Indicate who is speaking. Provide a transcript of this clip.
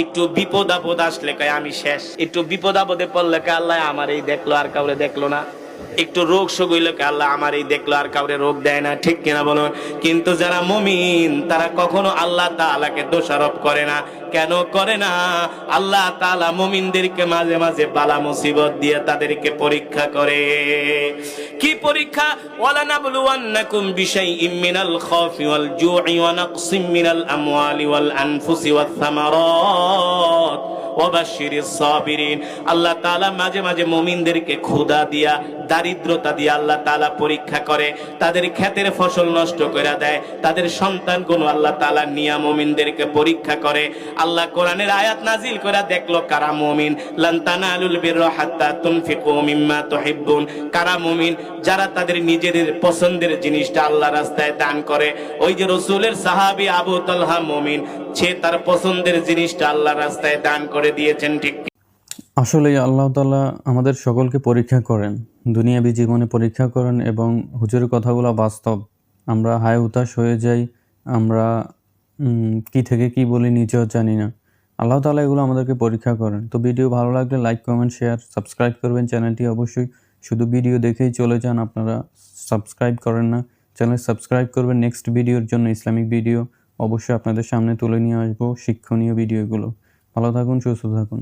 Speaker 1: একটু বিপদ আপদ আসলে কয় আমি শেষ, একটু বিপদ আপদে পড়লে কয় আল্লাহ আমার এই দেখলো আর কাউরে দেখলো না, একটু রোগ শোক হইলে কয় আল্লাহ আমার এই দেখলো আর কাউরে রোগ দেয় না, ঠিক কিনা বলো? কিন্তু যারা মুমিন তারা কখনো আল্লাহ তাআলাকে দোষারোপ করে না। কেন করে না? আল্লাহ তাআলা মুমিনদেরকে মাঝে মাঝে বালা মুসিবত দিয়ে তাদেরকে পরীক্ষা করে। কি পরীক্ষা? ওয়ালা নাবলুওয়ান্নাকুম বিশাইইম মিনাল খাউফি ওয়াল জু'i ওয়া নাকসিম মিনাল আমওয়ালি ওয়াল আনফুসি ওয়াস সামারাত ওয়াবাশশিরিস সাবিরিন। আল্লাহ তাআলা মাঝে মাঝে মুমিনদেরকে ক্ষুধা দিয়া, দারিদ্রতা দিয়ে আল্লাহ তাআলা পরীক্ষা করে, তাদের ক্ষেতের ফসল নষ্ট করে দেয়, তাদের সন্তানগুলো আল্লাহ তাআলা নিয়া মুমিনদেরকে পরীক্ষা করে। আল্লাহ কোরআনের আয়াত নাজিল করে দেখলো কারা মুমিন। লান তানালুল বিররা হাত্তা তুনফিকু মিম্মা তুহিব্বুন। কারা মুমিন? যারা তাদের নিজেদের পছন্দের জিনিসটা আল্লাহ রাস্তায় দান করে। ওই যে রাসূলের সাহাবী আবু তালহা মুমিন, সে তার পছন্দের জিনিসটা আল্লাহ রাস্তায় দান করে দিয়েছেন, ঠিক?
Speaker 2: আসলেই আল্লাহ তাআলা আমাদের সকলকে পরীক্ষা করেন, দুনিয়াবী জীবনে পরীক্ষা করেন, এবং হুজুরের কথাগুলো বাস্তব। আমরা হায় হুতাশ হয়ে যাই, আমরা কি থেকে কি বলি নিজেও জানি না। আল্লাহ তাআলা এগুলো আমাদেরকে পরীক্ষা করেন। তো ভিডিও ভালো লাগলে লাইক, কমেন্ট, শেয়ার, সাবস্ক্রাইব করবেন চ্যানেলটি অবশ্যই। শুধু ভিডিও দেখেই চলে যান, আপনারা সাবস্ক্রাইব করেন না। চ্যানেল সাবস্ক্রাইব করবেন, নেক্সট ভিডিওর জন্য ইসলামিক ভিডিও অবশ্যই আপনাদের সামনে তুলে নিয়ে আসবো, শিক্ষণীয় ভিডিওগুলো। ভালো থাকুন, সুস্থ থাকুন।